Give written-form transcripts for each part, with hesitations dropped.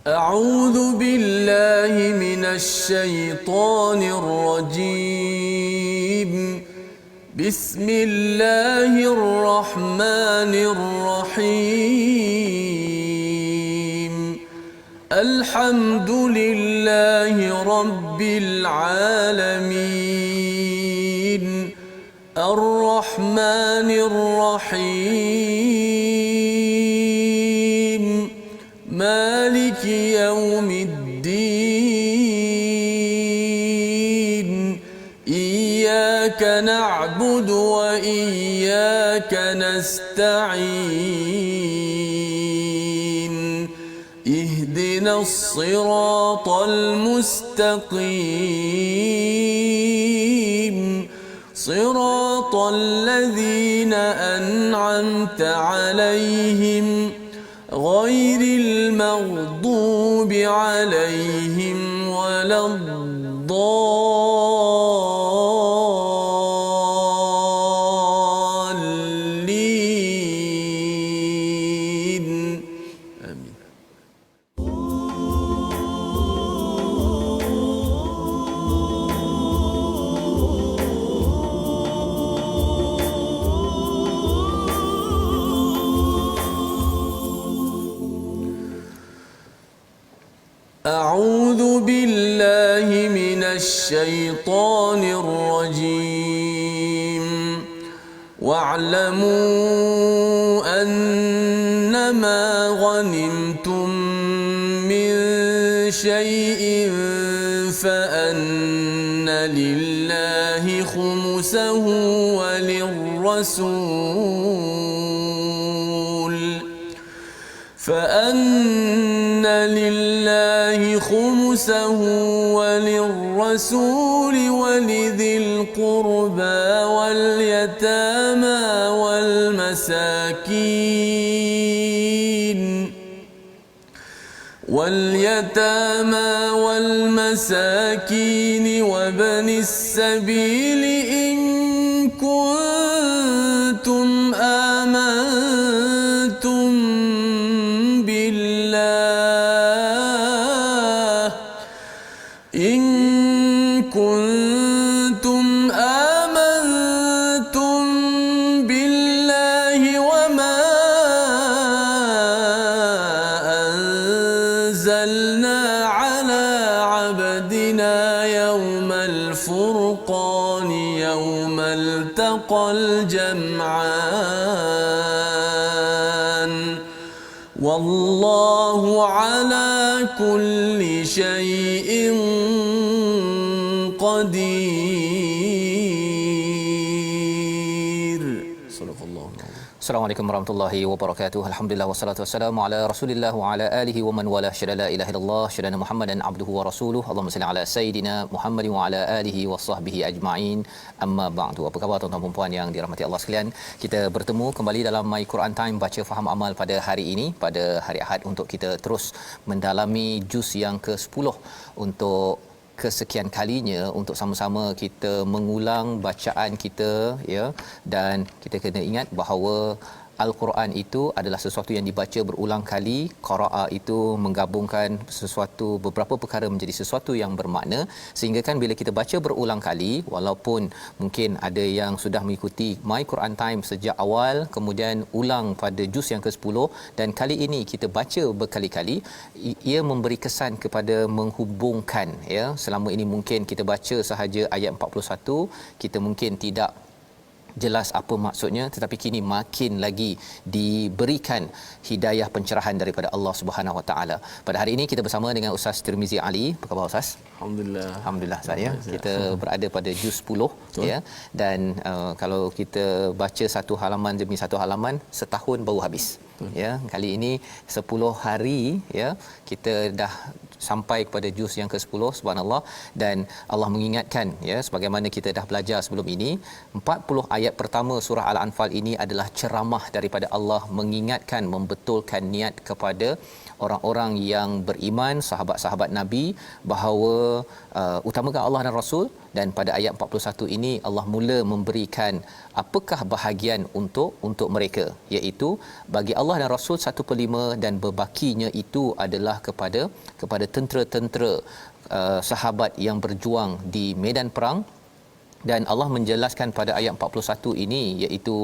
أعوذ بالله من الشيطان الرجيم. بسم الله الرحمن الرحيم. الحمد لله رب العالمين. الرحمن الرحيم. مالك يوم الدين. إياك نعبد وإياك نستعين. اهدنا الصراط المستقيم. صراط الذين أنعمت عليهم غير المغضوب عليهم ولا الضالين. آمين. أعوذ بالله من الشيطان الرجيم. واعلموا أنما غنمتم من شيء فأن لله خمسه وللرسول ولذي القربى واليتامى والمساكين وابن السبيل إن كنتم آمنتم بالله وما أنزلنا على عبدنا يوم الفرقان يوم التقى الجمعان والله على كل شيء قدير. صدق الله العظيم. Assalamualaikum warahmatullahi wabarakatuh. Alhamdulillah wassalatu wassalamu ala Rasulillah wa ala alihi wa man wala syada la ilaha illallah syada Muhammadan abduhu wa rasuluhu. Allahumma salli ala sayidina Muhammad wa ala alihi wa sahbihi ajma'in. Amma ba'du. Apa khabar tuan-tuan dan puan yang dirahmati Allah sekalian? Kita bertemu kembali dalam My Quran Time baca faham amal pada hari ini, pada hari Ahad, untuk kita terus mendalami juz yang ke-10 untuk kesekian kalinya, untuk sama-sama kita mengulang bacaan kita, ya. Dan kita kena ingat bahawa Al-Quran itu adalah sesuatu yang dibaca berulang kali. Qira'a itu menggabungkan sesuatu, beberapa perkara menjadi sesuatu yang bermakna, sehingga kan bila kita baca berulang kali, walaupun mungkin ada yang sudah mengikuti My Quran Time sejak awal, kemudian ulang pada juz yang ke-10, dan kali ini kita baca berkali-kali, ia memberi kesan kepada menghubungkan, ya. Selama ini mungkin kita baca sahaja ayat 41, kita mungkin tidak jelas apa maksudnya, tetapi kini makin lagi diberikan hidayah pencerahan daripada Allah Subhanahu Wa Taala. Pada hari ini kita bersama dengan Ustaz Tirmizi Ali. Apa khabar Ustaz? Alhamdulillah saya. Kita berada pada juz 10. Betul. Ya. Dan kalau kita baca satu halaman demi satu halaman, setahun baru habis. Betul. Ya, kali ini 10 hari, ya, kita dah sampai kepada juz yang ke-10, subhanallah. Dan Allah mengingatkan, ya, sebagaimana kita dah belajar sebelum ini, 40 ayat pertama surah Al-Anfal ini adalah ceramah daripada Allah, mengingatkan, membetulkan niat kepada orang-orang yang beriman, sahabat-sahabat Nabi, bahawa utamakan Allah dan Rasul, dan pada ayat 41 ini Allah mula memberikan apakah bahagian untuk mereka, iaitu bagi Allah dan Rasul 1/5 dan berbakinya itu adalah kepada tentera-tentera sahabat yang berjuang di medan perang. Dan Allah menjelaskan pada ayat 41 ini, iaitu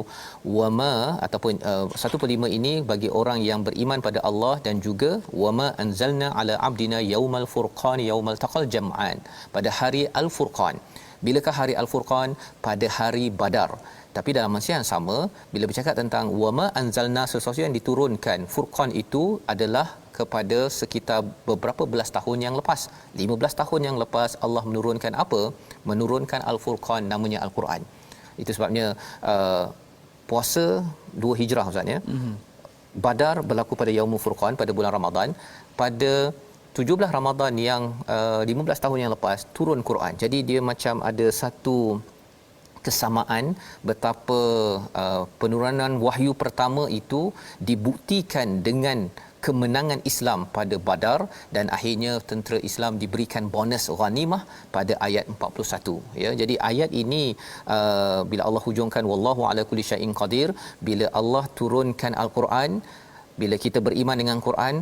wama ataupun 1/5 ini bagi orang yang beriman pada Allah, dan juga wama anzalna ala abdina yaumal furqan yaumal taqal jam'an, pada hari al-furqan. Bilakah hari al-furqan? Pada hari Badar. Tapi dalam masa yang sama, bila bercakap tentang wama anzalna, sesuatu yang diturunkan, furqan itu adalah kepada sekitar beberapa belas tahun yang lepas, 15 tahun yang lepas Allah menurunkan apa? Menurunkan al-furqan, namanya al-Quran. Itu sebabnya puasa 2 Hijrah Ustaz ya. Badar berlaku pada Yaumul Furqan pada bulan Ramadan. Pada 17 Ramadan yang 15 tahun yang lepas turun Quran. Jadi dia macam ada satu kesamaan betapa penurunan wahyu pertama itu dibuktikan dengan kemenangan Islam pada Badar, dan akhirnya tentera Islam diberikan bonus ghanimah pada ayat 41 ya. Jadi ayat ini bila Allah hujungkan wallahu ala kulli syai'in qadir, bila Allah turunkan al-Quran, bila kita beriman dengan Quran,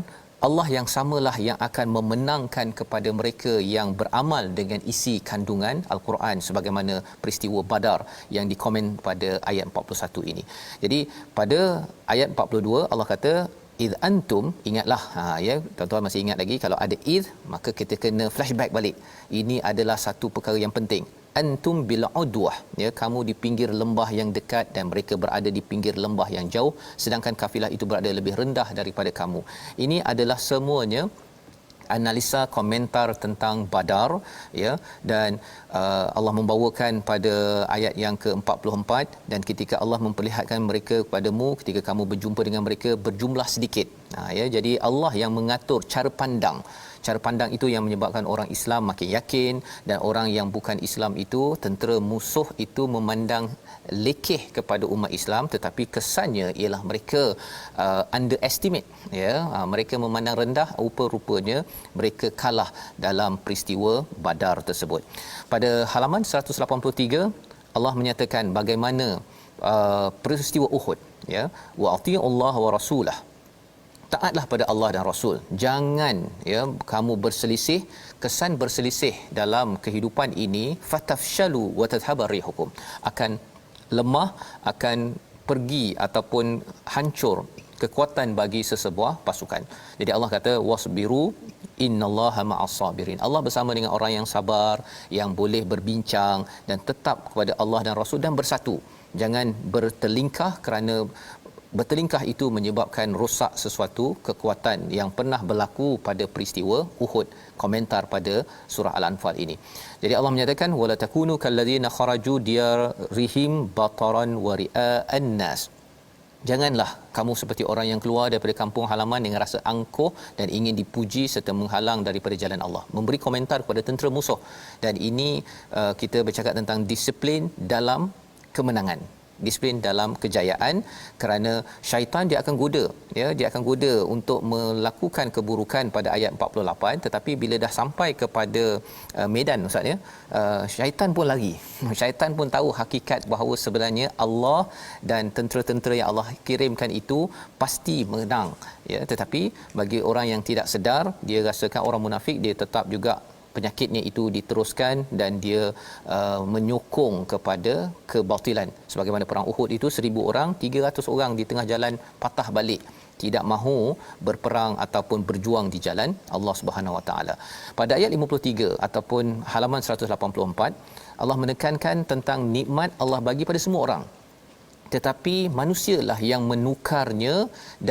Allah yang samalah yang akan memenangkan kepada mereka yang beramal dengan isi kandungan al-Quran, sebagaimana peristiwa Badar yang dikomen pada ayat 41 ini. Jadi pada ayat 42 Allah kata id antum, ingatlah ya, tuan-tuan masih ingat lagi, kalau ada id maka kita kena flashback balik. Ini adalah satu perkara yang penting. Antum bil udwah, ya, kamu di pinggir lembah yang dekat dan mereka berada di pinggir lembah yang jauh, sedangkan kafilah itu berada lebih rendah daripada kamu. Ini adalah semuanya analisa komentar tentang Badar ya. Dan Allah membawakan pada ayat yang ke-44, dan ketika Allah memperlihatkan mereka kepadamu ketika kamu berjumpa dengan mereka berjumlah sedikit. Ya, jadi Allah yang mengatur cara pandang. Cara pandang itu yang menyebabkan orang Islam makin yakin, dan orang yang bukan Islam itu, tentera musuh itu memandang lekeh kepada umat Islam, tetapi kesannya ialah mereka underestimate ya, mereka memandang rendah, rupa-rupanya mereka kalah dalam peristiwa Badar tersebut. Pada halaman 183 Allah menyatakan bagaimana peristiwa Uhud ya, wa atii'ullaha wa rasulah, taatlah pada Allah dan Rasul. Jangan ya kamu berselisih. Kesan berselisih dalam kehidupan ini, fatafshalu wa tadhhabu rihukum, akan lemah, akan pergi ataupun hancur kekuatan bagi sesebuah pasukan. Jadi Allah kata wasbiru innallaha ma'as sabirin. Allah bersama dengan orang yang sabar, yang boleh berbincang dan tetap kepada Allah dan Rasul dan bersatu. Jangan bertelingkah, kerana bertelingkah itu menyebabkan rosak sesuatu kekuatan yang pernah berlaku pada peristiwa Uhud. Komentar pada surah Al-Anfal ini. Jadi Allah menyatakan wala takunu kalladzina kharaju diyarihim bataran wa ria'an nas. Janganlah kamu seperti orang yang keluar daripada kampung halaman dengan rasa angkuh dan ingin dipuji serta menghalang daripada jalan Allah. Memberi komentar kepada tentera musuh. Dan ini kita bercakap tentang disiplin dalam kemenangan, disiplin dalam kejayaan, kerana syaitan dia akan goda ya, dia akan goda untuk melakukan keburukan pada ayat 48, tetapi bila dah sampai kepada medan ustaz ya, syaitan pun lari. Syaitan pun tahu hakikat bahawa sebenarnya Allah dan tentera-tentera yang Allah kirimkan itu pasti menang ya, tetapi bagi orang yang tidak sedar, dia rasakan orang munafik, dia tetap juga penyakitnya itu diteruskan dan dia menyokong kepada kebatilan. Sebagaimana perang Uhud itu 1000 orang, 300 orang di tengah jalan patah balik, tidak mahu berperang ataupun berjuang di jalan Allah Subhanahu Wa Taala. Pada ayat 53 ataupun halaman 184 Allah menekankan tentang nikmat Allah bagi pada semua orang, tetapi manusialah yang menukarnya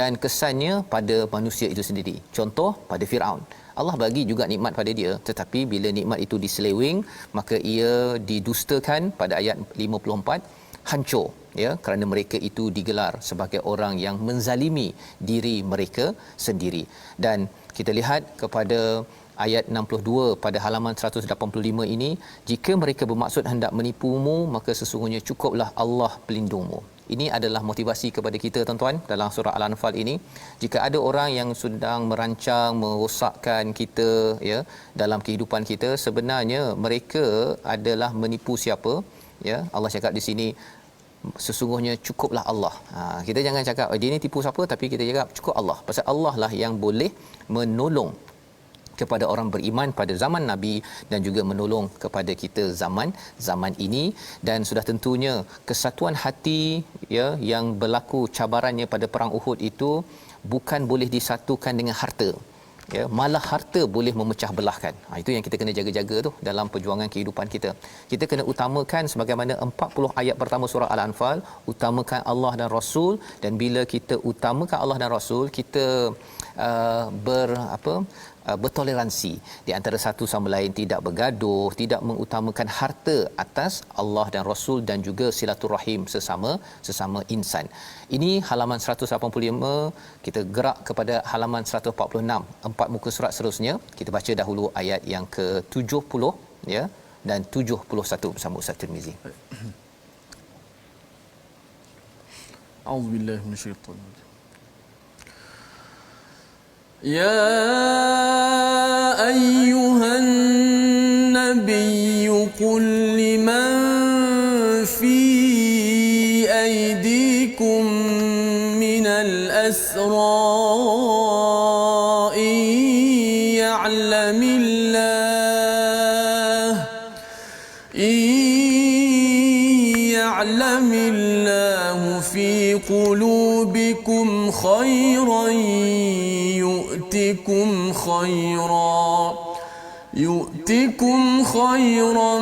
dan kesannya pada manusia itu sendiri. Contoh pada Firaun, Allah bagi juga nikmat pada dia, tetapi bila nikmat itu diseleweng, maka ia didustakan. Pada ayat 54 hancur ya, kerana mereka itu digelar sebagai orang yang menzalimi diri mereka sendiri. Dan kita lihat kepada ayat 62 pada halaman 185 ini, jika mereka bermaksud hendak menipumu, maka sesungguhnya cukuplah Allah pelindungmu. Ini adalah motivasi kepada kita tuan-tuan dalam surah Al-Anfal ini. Jika ada orang yang sedang merancang merosakkan kita ya dalam kehidupan kita, sebenarnya mereka adalah menipu siapa? Ya, Allah cakap di sini sesungguhnya cukuplah Allah. Kita jangan cakap dia ni tipu siapa, tapi kita cakap cukup Allah. Pasal Allah lah yang boleh menolong kepada orang beriman pada zaman Nabi dan juga menolong kepada kita zaman ini. Dan sudah tentunya kesatuan hati ya yang berlaku cabarannya pada perang Uhud itu bukan boleh disatukan dengan harta. Ya, malah harta boleh memecah belahkan. Itu yang kita kena jaga-jaga tu dalam perjuangan kehidupan kita. Kita kena utamakan sebagaimana 40 ayat pertama surah Al-Anfal, utamakan Allah dan Rasul. Dan bila kita utamakan Allah dan Rasul, kita bertoleransi di antara satu sama lain, tidak bergaduh, tidak mengutamakan harta atas Allah dan Rasul, dan juga silaturahim sesama insan. Ini halaman 185, kita gerak kepada halaman 146, 4 muka surat seterusnya. Kita baca dahulu ayat yang ke-70 ya dan 71 bersama Ustaz Tirmizi. A'udzubillahi minasyaitanir rajim. يا أيها النبي قل لمن في أيديكم من الأسرى إن يعلم الله في قلوبكم خيرا يؤتكم خيرا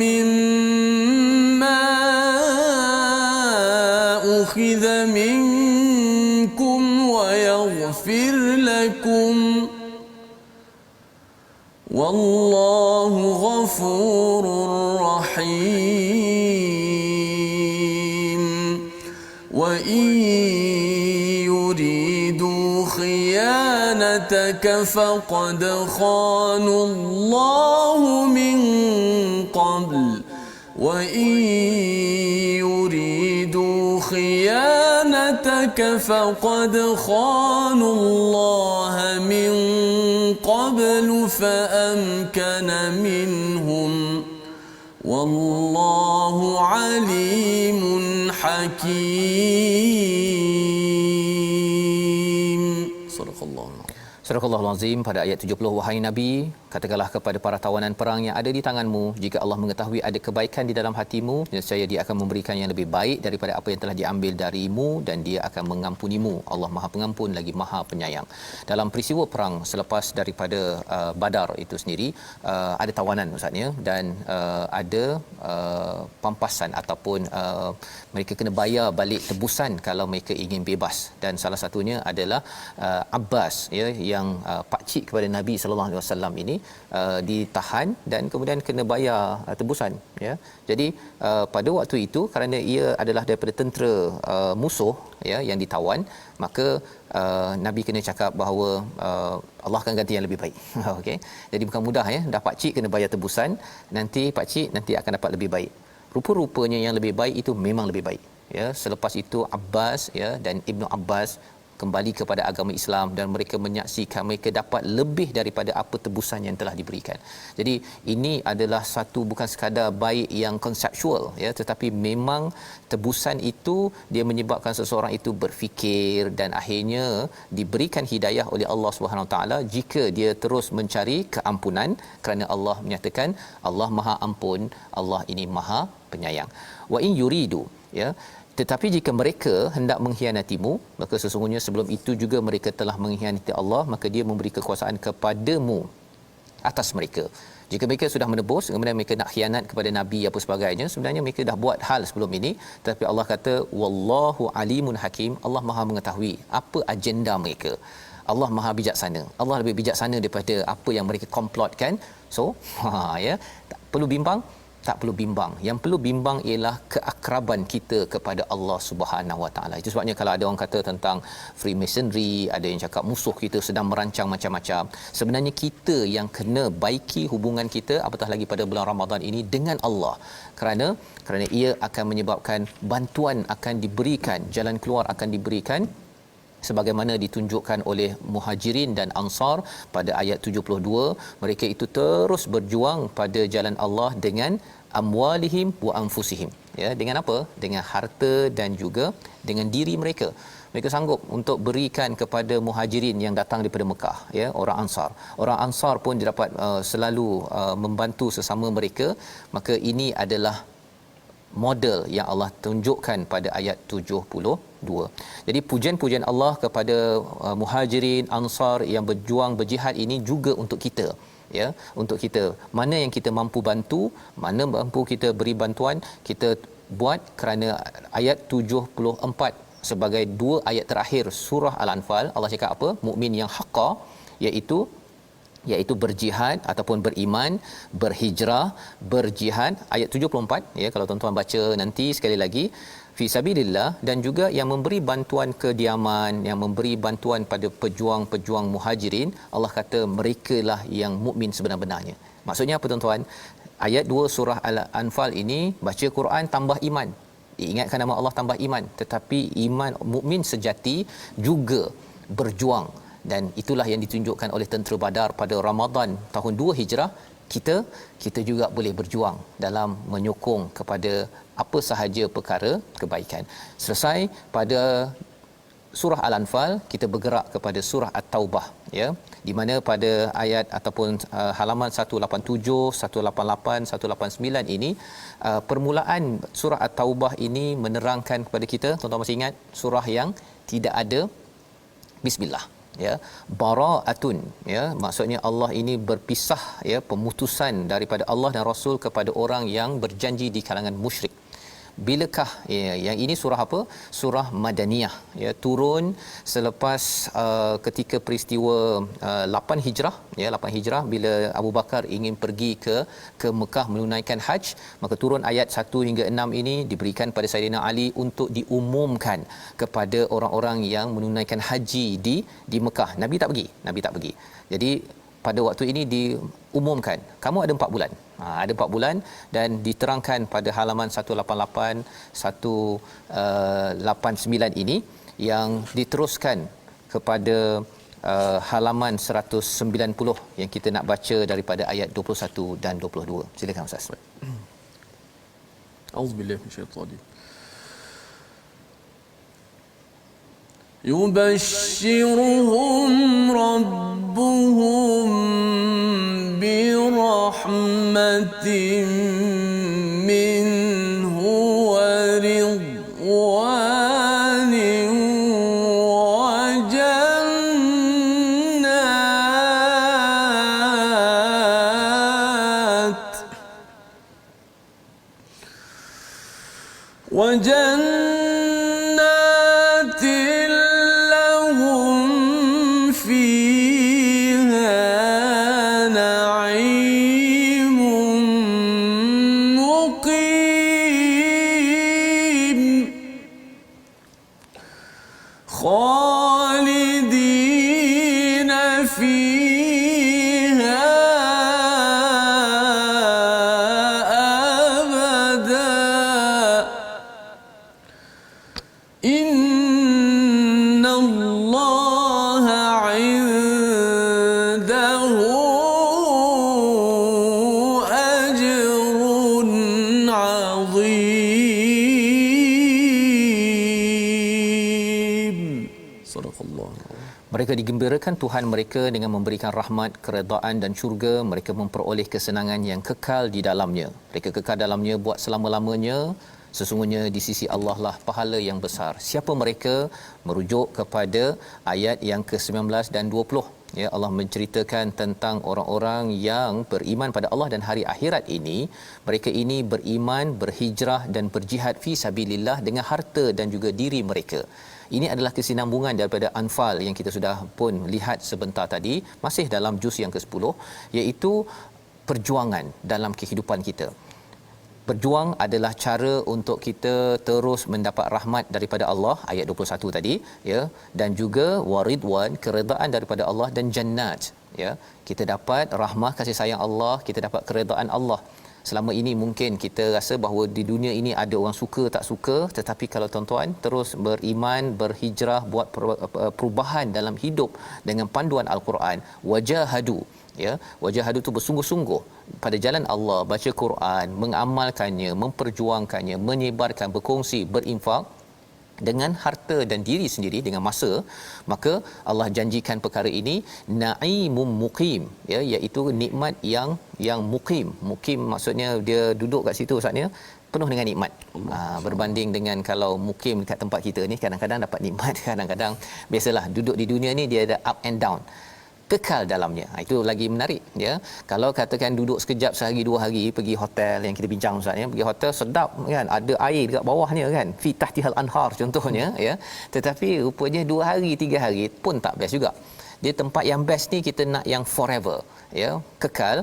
مما أخذ منكم ويغفر لكم والله غفور رحيم وإن يريدوا خيانتك فقد خانوا الله من قبل وإن يريدوا خيانتك فقد خانوا الله من قبل فأمكن منهم والله عليم حكيم. صدق الله. Surah Al-Azim pada ayat 70, wahai Nabi, katakanlah kepada para tawanan perang yang ada di tanganmu, jika Allah mengetahui ada kebaikan di dalam hatimu, nescaya Dia akan memberikan yang lebih baik daripada apa yang telah diambil darimu, dan Dia akan mengampunimu. Allah Maha Pengampun lagi Maha Penyayang. Dalam peristiwa perang selepas daripada Badar itu sendiri, ada tawanan Ustaz ya, dan ada pampasan ataupun mereka kena bayar balik tebusan kalau mereka ingin bebas, dan salah satunya adalah Abbas ya, yang pakcik kepada Nabi sallallahu alaihi wasallam ini ditahan dan kemudian kena bayar tebusan ya. Jadi pada waktu itu kerana ia adalah daripada tentera musuh ya yang ditawan, maka Nabi kena cakap bahawa Allah akan ganti yang lebih baik. Okey. Jadi bukan mudah ya, dah pakcik kena bayar tebusan, nanti pakcik nanti akan dapat lebih baik. Rupa-rupanya yang lebih baik itu memang lebih baik ya. Selepas itu Abbas ya dan Ibnu Abbas kembali kepada agama Islam, dan mereka menyaksikan mereka dapat lebih daripada apa tebusan yang telah diberikan. Jadi ini adalah satu bukan sekadar baik yang konseptual ya, tetapi memang tebusan itu dia menyebabkan seseorang itu berfikir dan akhirnya diberikan hidayah oleh Allah Subhanahu Wa Taala jika dia terus mencari keampunan, kerana Allah menyatakan Allah Maha Ampun, Allah ini Maha Penyayang. Wa in yuridu ya, tetapi jika mereka hendak mengkhianatimu, maka sesungguhnya sebelum itu juga mereka telah mengkhianati Allah, maka Dia memberi kekuasaan kepadamu atas mereka. Jika mereka sudah menebus, kemudian mereka nak khianat kepada Nabi apa sebagainya, sebenarnya mereka dah buat hal sebelum ini, tetapi Allah kata wallahu alimun hakim, Allah Maha mengetahui apa agenda mereka. Allah Maha bijaksana. Allah lebih bijaksana daripada apa yang mereka komplotkan. So, ya, tak perlu bimbang. tak perlu bimbang. Yang perlu bimbang ialah keakraban kita kepada Allah Subhanahu Wa Taala. Itu sebabnya kalau ada orang kata tentang Freemasonry, ada yang cakap musuh kita sedang merancang macam-macam. Sebenarnya kita yang kena baiki hubungan kita, apatah lagi pada bulan Ramadan ini, dengan Allah. Kerana ia akan menyebabkan bantuan akan diberikan, jalan keluar akan diberikan, sebagaimana ditunjukkan oleh Muhajirin dan Ansar pada ayat 72. Mereka itu terus berjuang pada jalan Allah dengan amwalihim wa anfusihim, ya, dengan apa? Dengan harta dan juga dengan diri mereka. Mereka sanggup untuk berikan kepada Muhajirin yang datang daripada Mekah, ya, orang Ansar. Orang Ansar pun dapat selalu membantu sesama mereka. Maka ini adalah model yang Allah tunjukkan pada ayat 72. Jadi pujian-pujian Allah kepada Muhajirin, Ansar yang berjuang berjihad ini juga untuk kita, ya, untuk kita. Mana yang kita mampu bantu, mana mampu kita beri bantuan, kita buat. Kerana ayat 74 sebagai dua ayat terakhir surah Al-Anfal, Allah cakap apa? Mukmin yang haqqa, iaitu berjihad ataupun beriman, berhijrah, berjihad. Ayat 74, ya, kalau tuan-tuan baca nanti sekali lagi, fi sabilillah, dan juga yang memberi bantuan kediaman, yang memberi bantuan pada pejuang-pejuang Muhajirin. Allah kata merekalah yang mukmin sebenar-benarnya. Maksudnya apa tuan-tuan? Ayat 2 surah Al-Anfal ini, baca Quran tambah iman, ingatkan nama Allah tambah iman, tetapi iman mukmin sejati juga berjuang. Dan itulah yang ditunjukkan oleh tentera Badar pada Ramadan tahun 2 Hijrah. Kita juga boleh berjuang dalam menyokong kepada apa sahaja perkara kebaikan. Selesai pada surah Al-Anfal, kita bergerak kepada surah At-Taubah, ya, di mana pada ayat ataupun halaman 187, 188, 189 ini, permulaan surah At-Taubah ini menerangkan kepada kita, tuan-tuan masih ingat surah yang tidak ada bismillah, ya, bara'atun, ya, maksudnya Allah ini berpisah, ya, pemutusan daripada Allah dan Rasul kepada orang yang berjanji di kalangan musyrik. Bilakah, ya, yang ini surah apa? Surah Madaniyah, ya, turun selepas ketika peristiwa 8 Hijrah, ya, 8 Hijrah, bila Abu Bakar ingin pergi ke Mekah menunaikan haji, maka turun ayat 1 hingga 6 ini diberikan pada Saidina Ali untuk diumumkan kepada orang-orang yang menunaikan haji di Mekah. Nabi tak pergi. Jadi pada waktu ini diumumkan, kamu ada 4 bulan. Ada 4 bulan, dan diterangkan pada halaman 188, 189 ini, yang diteruskan kepada halaman 190 yang kita nak baca daripada ayat 21 dan 22. Silakan Ustaz. Auzubillahi minasyaitanir يبشرهم ربهم برحمة منه ورضوان وجنات لهم فيها نعيم مقيم خالدين فيها إن الله عنده أجر عظيم صدق الله. Mereka digembirakan Tuhan mereka dengan memberikan rahmat, keredaan dan syurga. Mereka memperoleh kesenangan yang kekal di dalamnya. Mereka kekal dalamnya buat selama-lamanya. Sesungguhnya di sisi Allah lah pahala yang besar. Siapa mereka? Merujuk kepada ayat yang ke-19 dan 20. Ya, Allah menceritakan tentang orang-orang yang beriman pada Allah dan hari akhirat ini. Mereka ini beriman, berhijrah dan berjihad fi sabilillah dengan harta dan juga diri mereka. Ini adalah kesinambungan daripada Anfal yang kita sudah pun lihat sebentar tadi, masih dalam juz yang ke-10, iaitu perjuangan dalam kehidupan kita. Berjuang adalah cara untuk kita terus mendapat rahmat daripada Allah, ayat 21 tadi, ya, dan juga waridwan, keredaan daripada Allah, dan jannat, ya. Kita dapat rahmah kasih sayang Allah, kita dapat keredaan Allah. Selama ini mungkin kita rasa bahawa di dunia ini ada orang suka tak suka, tetapi kalau tuan-tuan terus beriman, berhijrah, buat perubahan dalam hidup dengan panduan al-Quran, wajahadu, ya, wajahadu tu bersungguh-sungguh pada jalan Allah, baca Quran, mengamalkannya, memperjuangkannya, menyebarkan, berkongsi, berinfak dengan harta dan diri sendiri, dengan masa, maka Allah janjikan perkara ini naimum muqim, ya, iaitu nikmat yang muqim maksudnya dia duduk kat situ saatnya penuh dengan nikmat. Berbanding dengan kalau mukim dekat tempat kita ni, kadang-kadang dapat nikmat, kadang-kadang biasalah duduk di dunia ni dia ada up and down, kekal dalamnya. Itu lagi menarik, ya. Kalau katakan duduk sekejap, sehari dua hari, pergi hotel yang kita bincang Ustaz, ya, pergi hotel sedap kan, ada air dekat bawahnya kan, fi tahtihal anhar contohnya, ya, tetapi rupanya 2 hari 3 hari pun tak best juga. Dia tempat yang best ni kita nak yang forever, ya, kekal.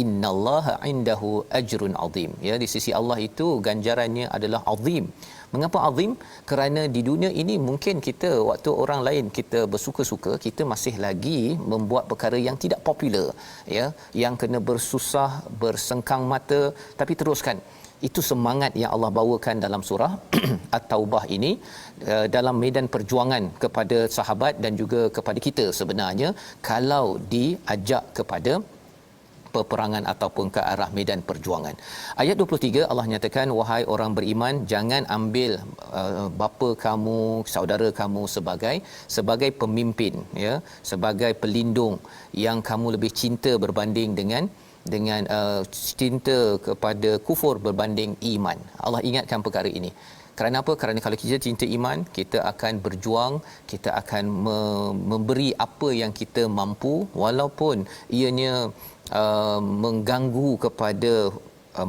Innallaha indahu ajrun azim, ya, di sisi Allah itu ganjarannya adalah azim. Mengapa azim? Kerana di dunia ini mungkin kita, waktu orang lain kita bersuka-suka, kita masih lagi membuat perkara yang tidak popular, ya, yang kena bersusah, bersengkang mata, tapi teruskan. Itu semangat yang Allah bawakan dalam surah At-Taubah ini, dalam medan perjuangan kepada sahabat dan juga kepada kita sebenarnya, kalau diajak kepada peperangan ataupun ke arah medan perjuangan. Ayat 23 Allah nyatakan, wahai orang beriman, jangan ambil bapa kamu, saudara kamu sebagai pemimpin, ya, sebagai pelindung yang kamu lebih cinta berbanding dengan cinta kepada kufur berbanding iman. Allah ingatkan perkara ini. Kerana apa? Kerana kalau kita cinta iman, kita akan berjuang, kita akan memberi apa yang kita mampu, walaupun ianya mengganggu kepada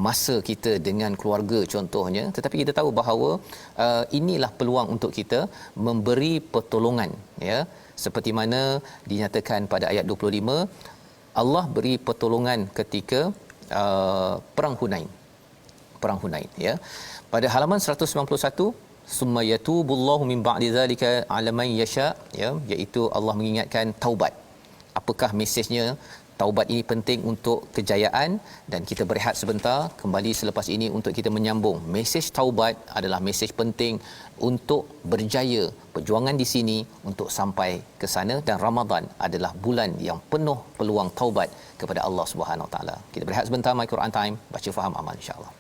masa kita dengan keluarga contohnya, tetapi kita tahu bahawa inilah peluang untuk kita memberi pertolongan, ya, seperti mana dinyatakan pada ayat 25, Allah beri pertolongan ketika perang Hunain, ya. Pada halaman 191, summa yatubullahu min ba'di zalika 'ala man yasha, ya, iaitu Allah mengingatkan taubat. Apakah mesejnya? Taubat ini penting untuk kejayaan, dan kita berehat sebentar, kembali selepas ini untuk kita menyambung. Mesej taubat adalah mesej penting untuk berjaya perjuangan di sini untuk sampai ke sana, dan Ramadan adalah bulan yang penuh peluang taubat kepada Allah Subhanahu Wa Taala. Kita berehat sebentar, My Quran Time, baca faham amal insya-Allah.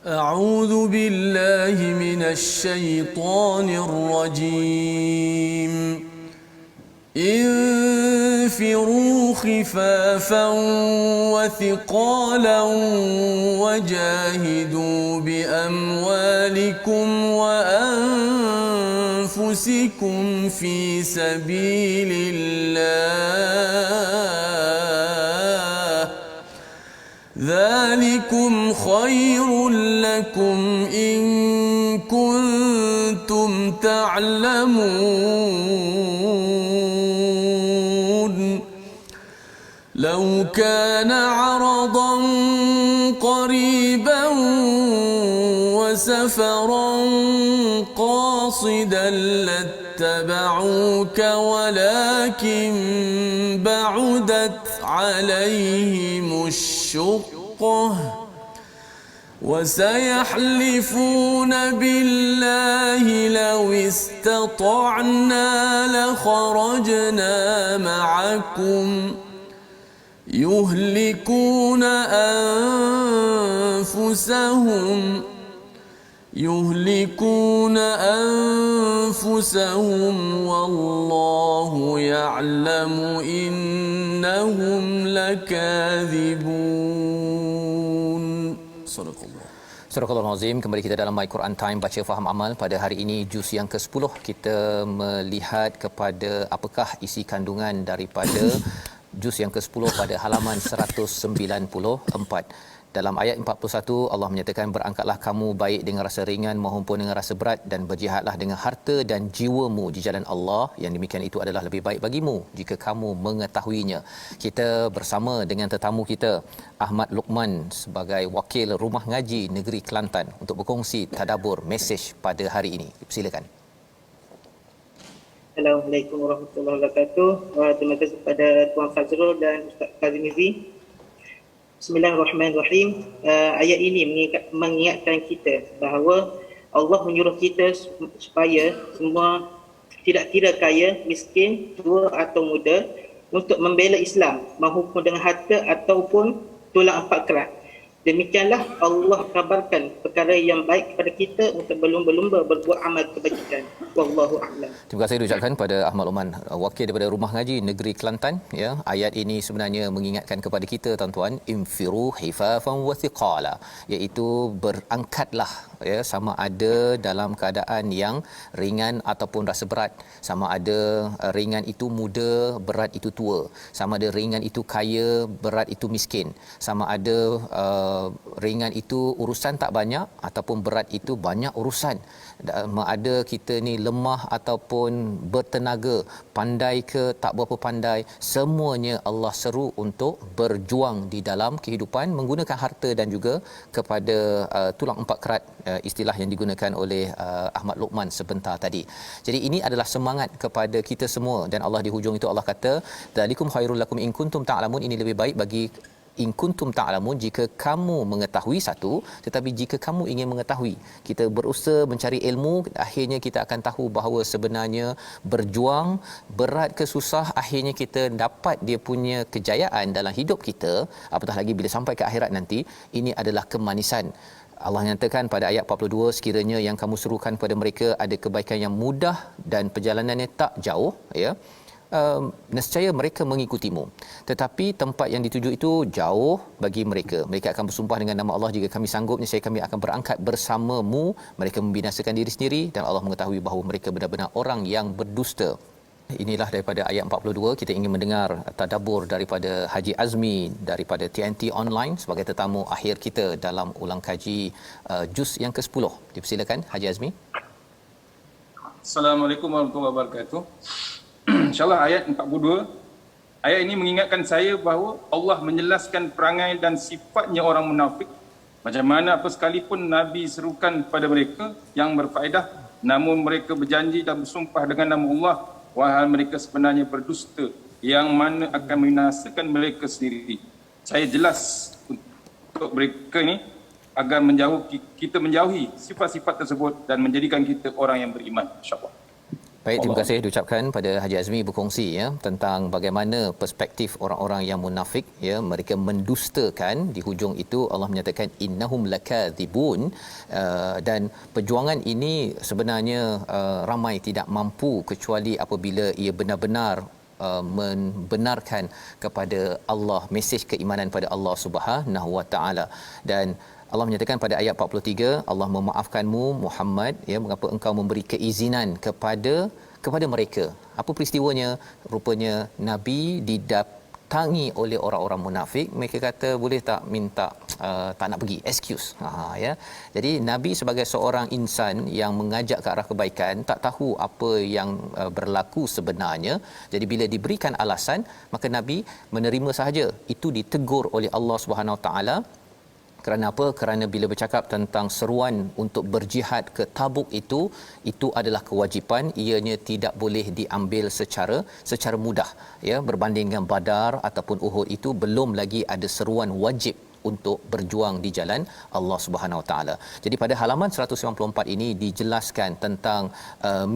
أعوذ بالله من الشيطان الرجيم. انفروا خفافا وثقالا وجاهدوا بأموالكم وأنفسكم في سبيل الله، ذلكم خير لكم إن كنتم تعلمون. لو كان عرضا قريبا وسفرا قاصدا لاتبعوك ولكن بعدت عليهم الشقة وسيحلفون بالله لو استطعنا لخرجنا معكم يهلكون أنفسهم والله يعلم إنهم لكاذبون. صدق الله. Surah Al-Azim, kembali kita dalam My Quran Time baca faham amal. Pada hari ini juz yang ke-10 kita melihat kepada apakah isi kandungan daripada juz yang ke-10 pada halaman 194. Dalam ayat 41 Allah menyatakan, berangkatlah kamu baik dengan rasa ringan maupun dengan rasa berat dan berjihadlah dengan harta dan jiwamu di jalan Allah, yang demikian itu adalah lebih baik bagimu jika kamu mengetahuinya. Kita bersama dengan tetamu kita Ahmad Luqman sebagai wakil Rumah Ngaji Negeri Kelantan untuk berkongsi tadabbur mesej pada hari ini. Silakan. Assalamualaikum warahmatullahi wabarakatuh. Terima kasih kepada Tuan Fazrul dan Ustaz Kazimizi. Bismillahirrahmanirrahim. Ayat ini mengingatkan kita bahawa Allah menyuruh kita supaya semua, tidak kira kaya, miskin, tua atau muda, untuk membela Islam maupun dengan harta ataupun tulang empat kerat. Demikianlah Allah kabarkan perkara yang baik kepada kita untuk berlumba-lumba berbuat amal kebajikan. Wallahu a'lam. Terima kasih diucapkan pada Ahmad Luqman, wakil daripada Rumah Ngaji Negeri Kelantan. Ya, ayat ini sebenarnya mengingatkan kepada kita tuan-tuan, infiru hifafan wa thiqala, iaitu berangkatlah, ya, sama ada dalam keadaan yang ringan ataupun rasa berat, sama ada ringan itu muda, berat itu tua, sama ada ringan itu kaya, berat itu miskin, sama ada ringan itu urusan tak banyak ataupun berat itu banyak urusan. Ada kita ni lemah ataupun bertenaga, pandai ke tak berapa pandai, semuanya Allah seru untuk berjuang di dalam kehidupan menggunakan harta dan juga kepada tulang empat kerat, istilah yang digunakan oleh Ahmad Luqman sebentar tadi. Jadi ini adalah semangat kepada kita semua, dan Allah di hujung itu Allah kata, dzalikum khairul lakum in kuntum ta'lamun, ini lebih baik bagi in kuntum ta'lamun, jika kamu mengetahui satu, tetapi jika kamu ingin mengetahui, kita berusaha mencari ilmu, akhirnya kita akan tahu bahawa sebenarnya berjuang, berat ke susah, akhirnya kita dapat dia punya kejayaan dalam hidup kita, apatah lagi bila sampai ke akhirat nanti, ini adalah kemanisan. Allah nyatakan pada ayat 42, sekiranya yang kamu serukan pada mereka ada kebaikan yang mudah dan perjalanannya tak jauh, ya, nescaya mereka mengikutimu. Tetapi tempat yang dituju itu jauh bagi mereka. Mereka akan bersumpah dengan nama Allah, jika kami sanggup, nescaya kami akan berangkat bersamamu. Mereka membinasakan diri sendiri, dan Allah mengetahui bahawa mereka benar-benar orang yang berdusta. Inilah daripada ayat 42. Kita ingin mendengar tadabbur daripada Haji Azmi daripada TNT Online sebagai tetamu akhir kita dalam ulang kaji juz yang ke-10. Dipersilakan Haji Azmi. Assalamualaikum warahmatullahi wabarakatuh. InsyaAllah ayat 42. Ayat ini mengingatkan saya bahawa Allah menjelaskan perangai dan sifatnya orang munafik. Macam mana apa sekalipun Nabi serukan kepada mereka yang berfaedah, namun mereka berjanji dan bersumpah dengan nama Allah, wahai mereka sebenarnya berdusta, yang mana akan membinasakan mereka sendiri. Saya jelas untuk mereka ini agar kita menjauhi sifat-sifat tersebut dan menjadikan kita orang yang beriman, insya-Allah. Baik, terima kasih diucapkan pada Haji Azmi berkongsi, ya, tentang bagaimana perspektif orang-orang yang munafik, ya, mereka mendustakan. Di hujung itu Allah menyatakan innahum lakadzibun, dan perjuangan ini sebenarnya ramai tidak mampu kecuali apabila ia benar-benar membenarkan kepada Allah, mesej keimanan pada Allah Subhanahu Wa Taala. Dan Allah menyatakan pada ayat 43, Allah memaafkanmu Muhammad, ya, mengapa engkau memberi keizinan kepada mereka. Apa peristiwanya? Rupanya Nabi didatangi oleh orang-orang munafik. Mereka kata, boleh tak minta tak nak pergi, excuse. Ya. Jadi Nabi sebagai seorang insan yang mengajak ke arah kebaikan, tak tahu apa yang berlaku sebenarnya. Jadi bila diberikan alasan, maka Nabi menerima sahaja. Itu ditegur oleh Allah Subhanahu Wa Taala. Kerana apa? Kerana bila bercakap tentang seruan untuk berjihad ke Tabuk itu adalah kewajipan, ianya tidak boleh diambil secara mudah, ya, berbanding dengan Badar ataupun Uhud itu belum lagi ada seruan wajib untuk berjuang di jalan Allah Subhanahu Wa Taala. Jadi pada halaman 194 ini dijelaskan tentang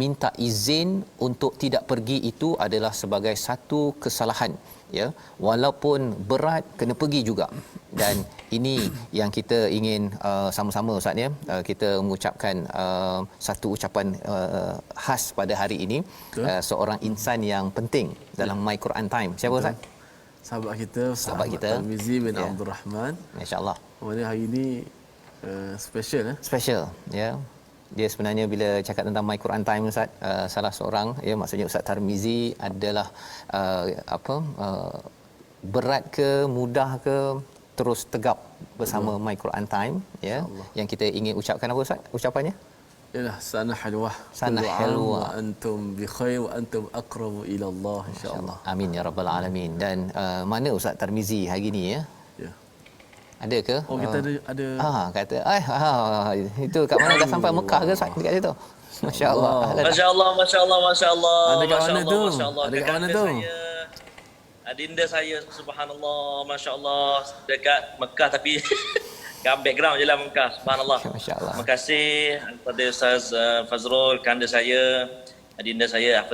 minta izin untuk tidak pergi itu adalah sebagai satu kesalahan, ya, walaupun berat kena pergi juga. Dan ini yang kita ingin sama-sama Ustaz, ya, kita mengucapkan satu ucapan khas pada hari ini, seorang insan yang penting dalam My Quran Time. Siapa Ustaz? Sahabat kita, Sahabat kita Tarmizi bin ya. Abdul Rahman. Masya-Allah. Mana hari ini special, Special, ya. Dia sebenarnya bila cakap tentang My Quran Time Ustaz, salah seorang, ya, maksudnya Ustaz Tarmizi adalah berat ke mudah ke terus tegap bersama My Quran Time, ya. Yang kita ingin ucapkan apa Ustaz? Ucapannya? Yalah, sana halwah. Sana Kullu halwah. am wa antum bi khair wa antum aqrabu ila Allah, insya-Allah. Amin ya rabbal alamin. Dan mana Ustaz Tarmizi hari ni, ya? Ya. Ada ke? Oh, kita ada Kata itu kat mana, dah sampai Mekah ke Ustaz dekat situ? Masya-Allah. Masya-Allah, masya-Allah, masya-Allah. Ada kat mana tu? Masya-Allah. Ada kat mana tu? Adinda saya, subhanallah, masya-Allah, dekat Mekah tapi kat background je lah Mekah, subhanallah. Masya-Allah. Terima kasih kepada Ustaz Fazrul, kanda saya, adinda saya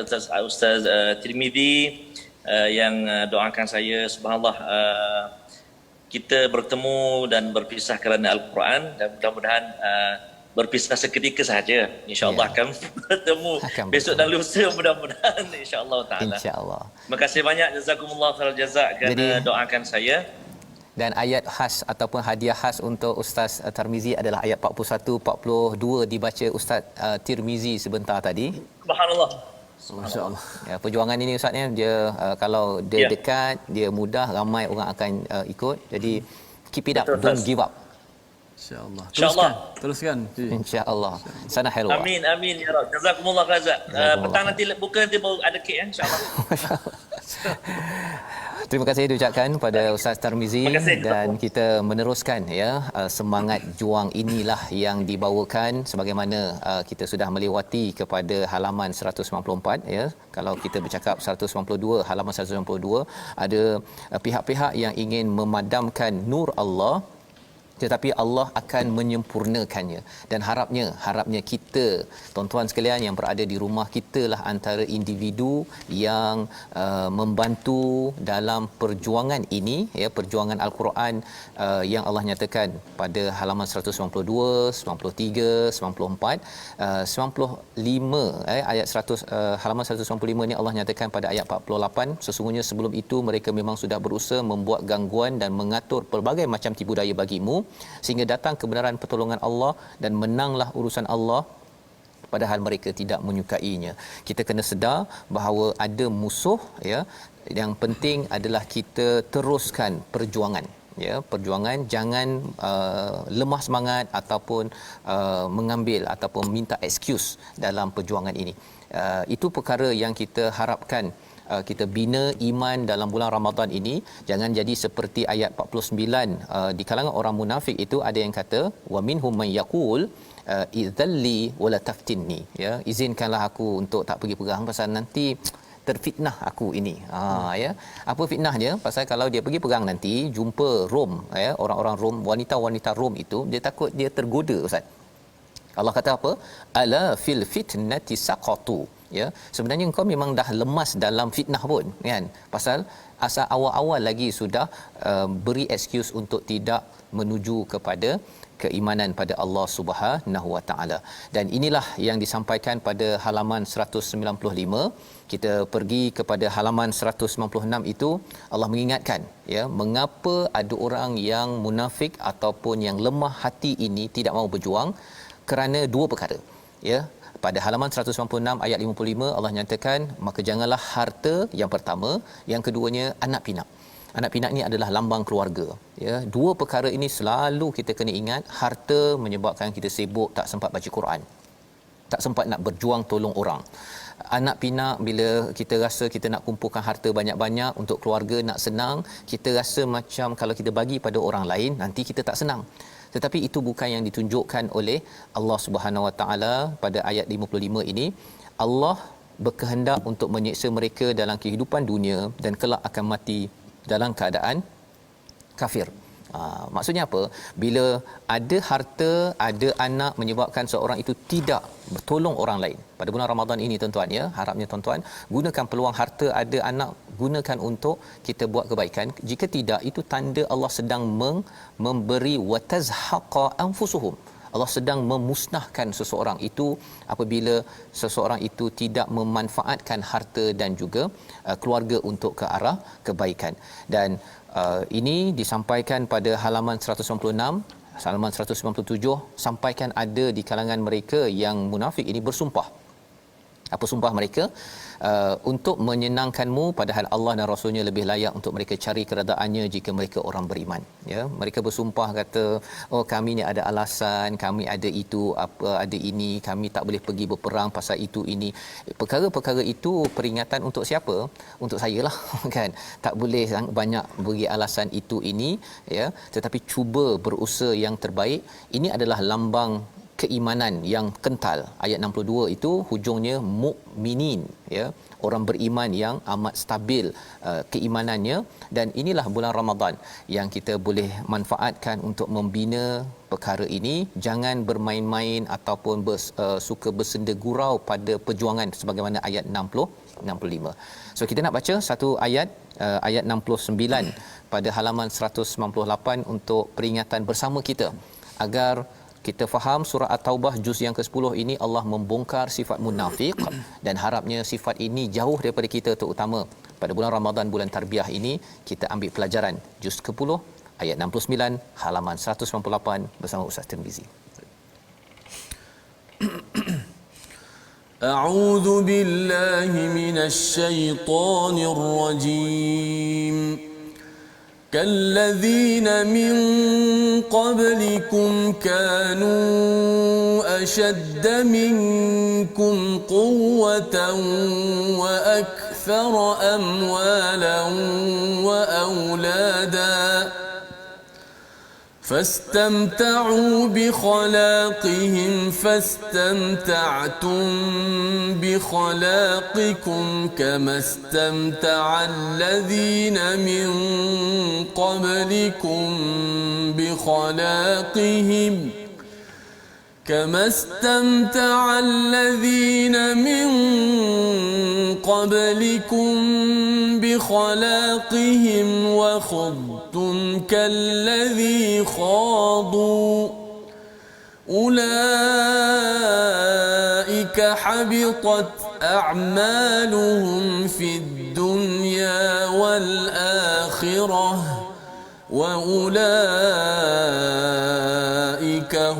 Ustaz Tirmizi yang doakan saya, subhanallah. Kita bertemu dan berpisah kerana Al-Quran, dan mudah-mudahan berpisah seketika sahaja. InsyaAllah akan bertemu besok dan lusa, mudah-mudahan, insyaAllah ta'ala. InsyaAllah. Terima kasih banyak, jazakumullah khairal jazak kerana doakan saya. Dan ayat khas ataupun hadiah khas untuk Ustaz Tarmizi adalah ayat 41, 42 dibaca Ustaz Tirmizi sebentar tadi. Subhanallah. Masya-Allah. Ya, perjuangan ini Ustaz, ya, dia kalau dia dekat, dia mudah, ramai orang akan ikut. Jadi keep it up, don't give up. Insya-Allah. InsyaAllah. Teruskan. Insya-Allah. Sana helwa. Amin, amin ya Rabb. Jazakumullah khairan. Petang nanti buka nanti baru ada kek, insya-Allah. Terima kasih diucapkan pada Ustaz Tarmizi, dan kita meneruskan, ya, semangat juang inilah yang dibawakan sebagaimana kita sudah melewati kepada halaman 194, ya. Kalau kita bercakap 192, halaman 192 ada pihak-pihak yang ingin memadamkan nur Allah, tetapi Allah akan menyempurnakannya. Dan harapnya kita, tuan-tuan sekalian yang berada di rumah, kitalah antara individu yang membantu dalam perjuangan ini, ya, perjuangan Al-Quran yang Allah nyatakan pada halaman 192, 93, 94, 95, ayat 100, halaman 195 ni Allah nyatakan pada ayat 48, sesungguhnya sebelum itu mereka memang sudah berusaha membuat gangguan dan mengatur pelbagai macam tipu daya bagimu, sehingga datang kebenaran pertolongan Allah dan menanglah urusan Allah, padahal mereka tidak menyukainya. Kita kena sedar bahawa ada musuh, ya. Yang penting adalah kita teruskan perjuangan, ya, perjuangan, jangan lemah semangat ataupun mengambil ataupun minta excuse dalam perjuangan ini. Itu perkara yang kita harapkan. Kita bina iman dalam bulan Ramadan ini, jangan jadi seperti ayat 49, di kalangan orang munafik itu ada yang kata wa minhum man yaqul idzalli wala taftinni, ya, izinkanlah aku untuk tak pergi perang pasal nanti terfitnah aku ini. Ya, apa fitnahnya? Pasal kalau dia pergi perang nanti jumpa Rom, ya, orang-orang Rom, wanita-wanita Rom itu, dia takut dia tergoda Ustaz. Allah kata apa? Ala fil fitnati saqatu, ya. Sebenarnya engkau memang dah lemas dalam fitnah pun, kan, pasal asal awal-awal lagi sudah beri excuse untuk tidak menuju kepada keimanan pada Allah Subhanahu Wa Taala. Dan inilah yang disampaikan pada halaman 195. Kita pergi kepada halaman 196 itu, Allah mengingatkan, ya, mengapa ada orang yang munafik ataupun yang lemah hati ini tidak mahu berjuang, kerana dua perkara, ya. Pada halaman 196 ayat 55 Allah nyatakan, maka janganlah harta yang pertama, yang keduanya anak pinak. Anak pinak ni adalah lambang keluarga, ya. Dua perkara ini selalu kita kena ingat. Harta menyebabkan kita sibuk, tak sempat baca Quran, tak sempat nak berjuang tolong orang. Anak pinak, bila kita rasa kita nak kumpulkan harta banyak-banyak untuk keluarga, nak senang, kita rasa macam kalau kita bagi pada orang lain nanti kita tak senang. Tetapi itu bukan yang ditunjukkan oleh Allah Subhanahu Wa Taala pada ayat 55 ini. Allah berkehendak untuk menyiksa mereka dalam kehidupan dunia dan kelak akan mati dalam keadaan kafir. Maksudnya apa? Bila ada harta, ada anak menyebabkan seorang itu tidak bertolong orang lain. Pada bulan Ramadan ini tuan-tuan ya, harapnya tuan-tuan gunakan peluang harta, ada anak, gunakan untuk kita buat kebaikan. Jika tidak, itu tanda Allah sedang memberi watazhaqa anfusuhum. Allah sedang memusnahkan seseorang itu apabila seseorang itu tidak memanfaatkan harta dan juga keluarga untuk ke arah kebaikan. Dan ini disampaikan pada halaman 196, halaman 197, sampaikan ada di kalangan mereka yang munafik ini bersumpah. Apa sumpah mereka? Untuk menyenangkanmu, padahal Allah dan Rasulnya lebih layak untuk mereka cari keredaannya jika mereka orang beriman. Ya, mereka bersumpah kata, oh kami ni ada alasan, kami ada itu, apa ada ini, kami tak boleh pergi berperang pasal itu ini. Perkara-perkara itu peringatan untuk siapa? Untuk saya lah kan. Tak boleh banyak beri alasan itu ini ya, tetapi cuba berusaha yang terbaik. Ini adalah lambang keimanan yang kental. Ayat 62 itu hujungnya mukminin ya, orang beriman yang amat stabil keimanannya. Dan inilah bulan Ramadan yang kita boleh manfaatkan untuk membina perkara ini. Jangan bermain-main ataupun suka bersenda gurau pada perjuangan sebagaimana ayat 65. So kita nak baca satu ayat, ayat 69 pada halaman 198 untuk peringatan bersama kita agar kita faham surah At-Taubah juz yang ke-10 ini Allah membongkar sifat munafik dan harapnya sifat ini jauh daripada kita, terutama pada bulan Ramadan, bulan tarbiyah ini kita ambil pelajaran juz ke-10 ayat 69 halaman 198 bersama Ustaz Tirmizi. A'udzu billahi minasy syaithanir rajim. كالذين من قبلكم كانوا أشد منكم قوة وأكثر أموالا وأولادا فاستمتعوا بخلاقهم فاستمتعتم بخلاقكم كما استمتع الذين من قبلكم بخلاقهم كما استمتع الذين من قبلكم بخلاقهم وخضتم كالذي خاضوا أولئك حبطت أعمالهم في الدنيا والآخرة وأولئك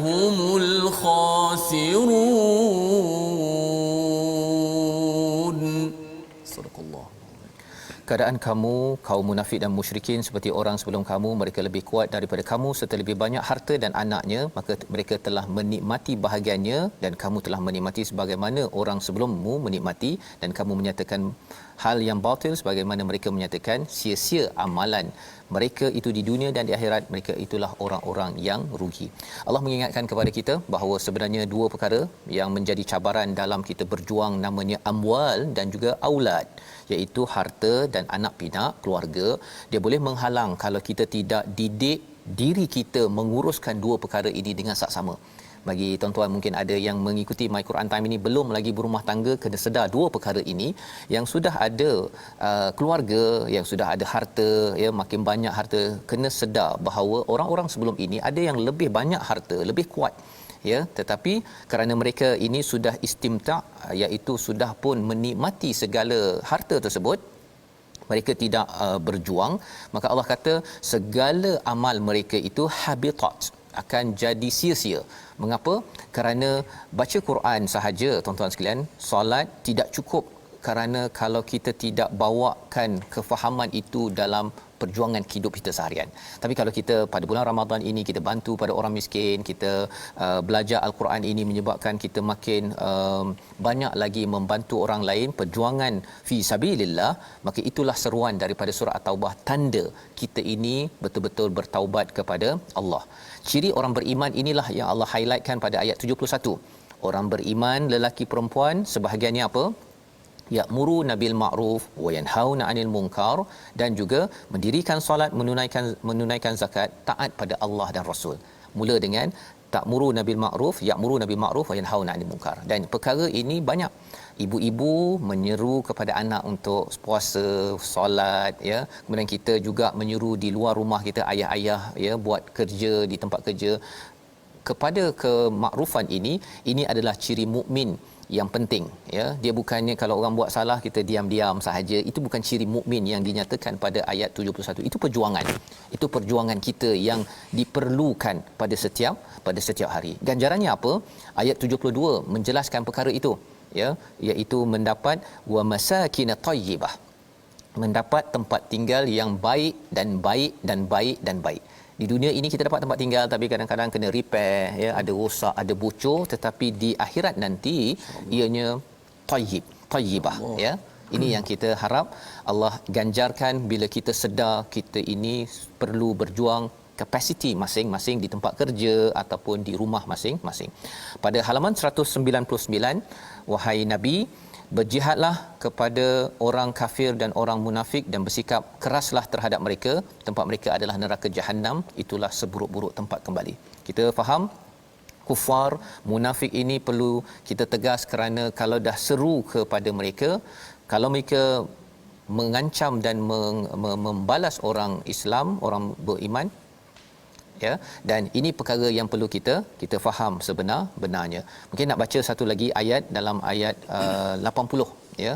هم الخاسرون. صدق الله. Keadaan kamu kaum munafik dan musyrikin seperti orang sebelum kamu, mereka lebih kuat daripada kamu serta lebih banyak harta dan anaknya, maka mereka telah menikmati bahagiannya dan kamu telah menikmati sebagaimana orang sebelummu menikmati, dan kamu menyatakan hal yang batil sebagaimana mereka menyatakan sia-sia amalan mereka itu di dunia dan di akhirat, mereka itulah orang-orang yang rugi. Allah mengingatkan kepada kita bahawa sebenarnya dua perkara yang menjadi cabaran dalam kita berjuang, namanya amwal dan juga aulad, iaitu harta dan anak pinak, keluarga. Dia boleh menghalang kalau kita tidak didik diri kita menguruskan dua perkara ini dengan saksama. Bagi tuan-tuan mungkin ada yang mengikuti My Quran Time ini belum lagi berumah tangga, kena sedar dua perkara ini. Yang sudah ada keluarga, yang sudah ada harta, ya makin banyak harta, kena sedar bahawa orang-orang sebelum ini ada yang lebih banyak harta, lebih kuat, ya, tetapi kerana mereka ini sudah istimta', iaitu sudah pun menikmati segala harta tersebut, mereka tidak berjuang, maka Allah kata segala amal mereka itu habitat, akan jadi sia-sia. Mengapa? Kerana baca Quran sahaja, tuan-tuan sekalian, solat tidak cukup, kerana kalau kita tidak bawakan kefahaman itu dalam perjuangan hidup kita seharian. Tapi kalau kita pada bulan Ramadan ini kita bantu pada orang miskin, kita belajar Al-Quran ini menyebabkan kita makin banyak lagi membantu orang lain, perjuangan fi sabilillah, maka itulah seruan daripada surah At-Taubah, tanda kita ini betul-betul bertaubat kepada Allah. Ciri orang beriman inilah yang Allah highlightkan pada ayat 71. Orang beriman lelaki perempuan sebahagiannya apa? ya'muruna bil ma'ruf wa yanhauna 'anil munkar, dan juga mendirikan solat, menunaikan zakat, taat pada Allah dan Rasul. Mula dengan ta'muruna bil ma'ruf, ya'muruna bil ma'ruf wa yanhauna 'anil munkar. Dan perkara ini banyak ibu-ibu menyeru kepada anak untuk puasa, solat, ya. Kemudian kita juga menyeru di luar rumah kita, ayah-ayah, ya, buat kerja di tempat kerja. Kepada kemakrufan ini adalah ciri mukmin yang penting, ya. Dia bukannya kalau orang buat salah kita diam-diam sahaja. Itu bukan ciri mukmin yang dinyatakan pada ayat 71. Itu perjuangan. Itu perjuangan kita yang diperlukan pada setiap hari. Ganjarannya apa? Ayat 72 menjelaskan perkara itu, ya, iaitu mendapat wa masakin thayyibah. Mendapat tempat tinggal yang baik dan baik dan baik dan baik. Di dunia ini kita dapat tempat tinggal tapi kadang-kadang kena repair, ya, ada rosak, ada bocor, tetapi di akhirat nanti ianya thayyibah, ya. Ini yang kita harap Allah ganjarkan bila kita sedar kita ini perlu berjuang kapasiti masing-masing di tempat kerja ataupun di rumah masing-masing. Pada halaman 199, wahai Nabi, berjihadlah kepada orang kafir dan orang munafik dan bersikap keraslah terhadap mereka. Tempat mereka adalah neraka Jahannam, itulah seburuk-buruk tempat kembali. Kita faham kufar, munafik ini perlu kita tegas, kerana kalau dah seru kepada mereka, kalau mereka mengancam dan membalas orang Islam, orang beriman, ya, dan ini perkara yang perlu kita faham sebenar-benarnya. Mungkin nak baca satu lagi ayat dalam ayat 80, ya,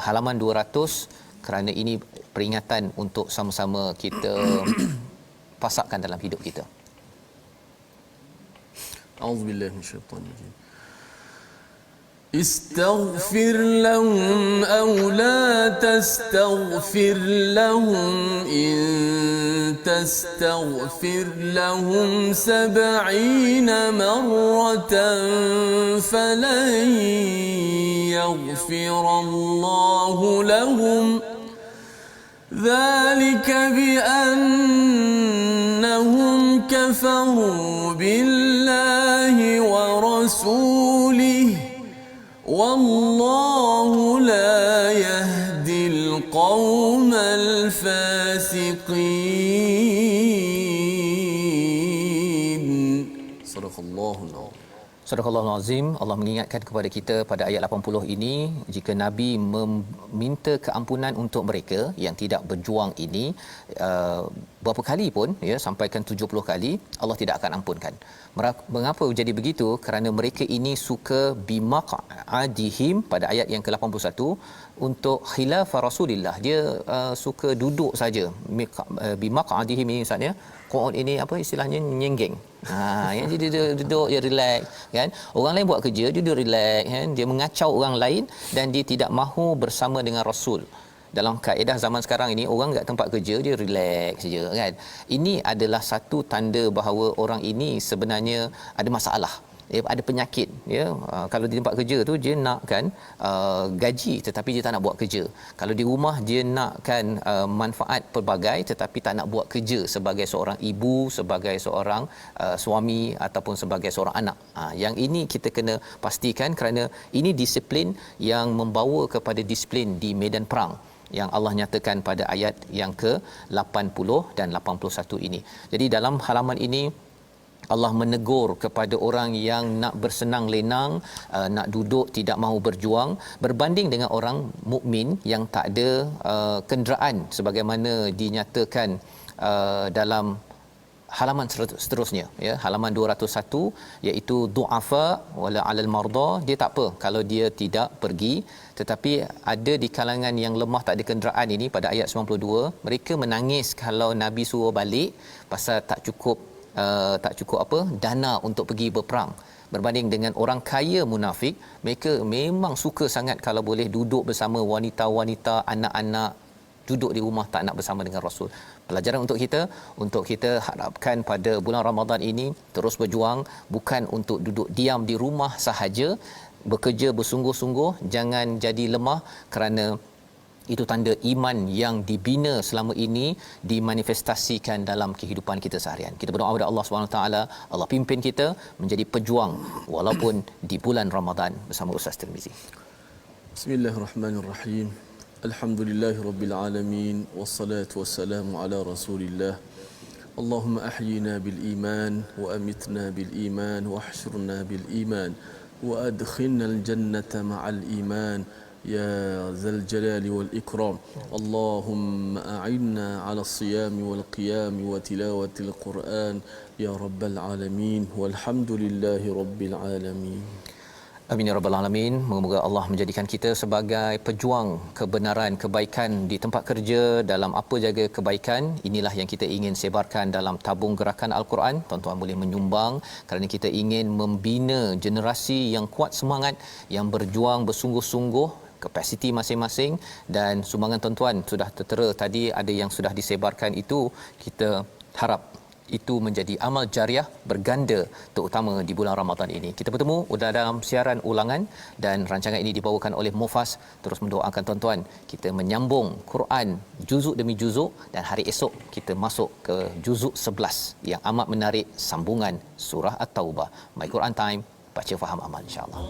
halaman 200, kerana ini peringatan untuk sama-sama kita pasakkan dalam hidup kita. A'udzubillahi minasyaitanir rajim. استغفر لهم أو لا تستغفر لهم إن تستغفر لهم 70 مرة فلن يغفر الله لهم ذلك بأنهم كفروا بالله ورسوله والله لا يهدي القوم الفاسقين. صدق الله العظيم. Sadaqallahul Azim. Allah mengingatkan kepada kita pada ayat 80 ini, jika Nabi meminta keampunan untuk mereka yang tidak berjuang ini, berapa kali pun, ya, sampaikan 70 kali, Allah tidak akan ampunkan. Mengapa jadi begitu? Kerana mereka ini suka bimaq'adihim pada ayat yang ke-81 untuk khilaf Rasulillah. Dia suka duduk saja. Bimaq'adihim ini maksudnya qu'ud ini apa istilahnya, nyenggeng. Yang dia duduk, dia relax, kan. Orang lain buat kerja, dia duduk relax, kan. Dia mengacau orang lain dan dia tidak mahu bersama dengan Rasul. Dalam kaedah zaman sekarang ini, orang kat tempat kerja dia relax saja, kan. Ini adalah satu tanda bahawa orang ini sebenarnya ada masalah, ada penyakit, ya. Kalau di tempat kerja tu dia nakkan gaji tetapi dia tak nak buat kerja. Kalau di rumah dia nakkan manfaat pelbagai tetapi tak nak buat kerja sebagai seorang ibu, sebagai seorang suami ataupun sebagai seorang anak. Yang ini kita kena pastikan, kerana ini disiplin yang membawa kepada disiplin di medan perang yang Allah nyatakan pada ayat yang ke-80 dan 81 ini. Jadi dalam halaman ini Allah menegur kepada orang yang nak bersenang lenang, nak duduk tidak mahu berjuang, berbanding dengan orang mukmin yang tak ada kenderaan sebagaimana dinyatakan dalam halaman seterusnya, ya, halaman 201, iaitu du'afa wala 'alal marda. Dia tak apa kalau dia tidak pergi, tetapi ada di kalangan yang lemah tak ada kenderaan ini pada ayat 92, mereka menangis kalau Nabi suruh balik pasal tak cukup dana untuk pergi berperang. Berbanding dengan orang kaya munafik, mereka memang suka sangat kalau boleh duduk bersama wanita-wanita, anak-anak, duduk di rumah, tak nak bersama dengan Rasul. Pelajaran untuk kita harapkan pada bulan Ramadan ini terus berjuang, bukan untuk duduk diam di rumah sahaja, bekerja bersungguh-sungguh, jangan jadi lemah, kerana itu tanda iman yang dibina selama ini dimanifestasikan dalam kehidupan kita seharian. Kita berdoa kepada Allah SWT, Allah pimpin kita menjadi pejuang walaupun di bulan Ramadan bersama Ustaz Tirmizi. Bismillahirrahmanirrahim. Alhamdulillahirabbil alamin wassalatu wassalamu ala Rasulillah. Allahumma ahyina bil iman wa amitna bil iman wa ahshurna bil iman wa adkhilna al jannata ma'al iman ya zal jalali wal ikram. Allahumma a'inna 'ala as-siyami wal qiyami wa tilawati al-Quran ya rabbal alamin walhamdulillahi rabbil alamin. Amin ya rabbal alamin. Moga-moga Allah menjadikan kita sebagai pejuang kebenaran, kebaikan di tempat kerja, dalam apa jaga kebaikan. Inilah yang kita ingin sebarkan dalam tabung gerakan Al-Quran. Tuan-tuan boleh menyumbang kerana kita ingin membina generasi yang kuat semangat, yang berjuang bersungguh-sungguh, kapasiti masing-masing, dan sumbangan tuan-tuan sudah tertera tadi, ada yang sudah disebarkan itu. Kita harap itu menjadi amal jariah berganda, terutama di bulan Ramadan ini. Kita bertemu dalam siaran ulangan dan rancangan ini dibawakan oleh Mufas. Terus mendoakan tuan-tuan kita menyambung Quran juzuk demi juzuk, dan hari esok kita masuk ke juzuk 11 yang amat menarik, sambungan surah At-Taubah. My Quran Time, baca faham amal, insya-Allah.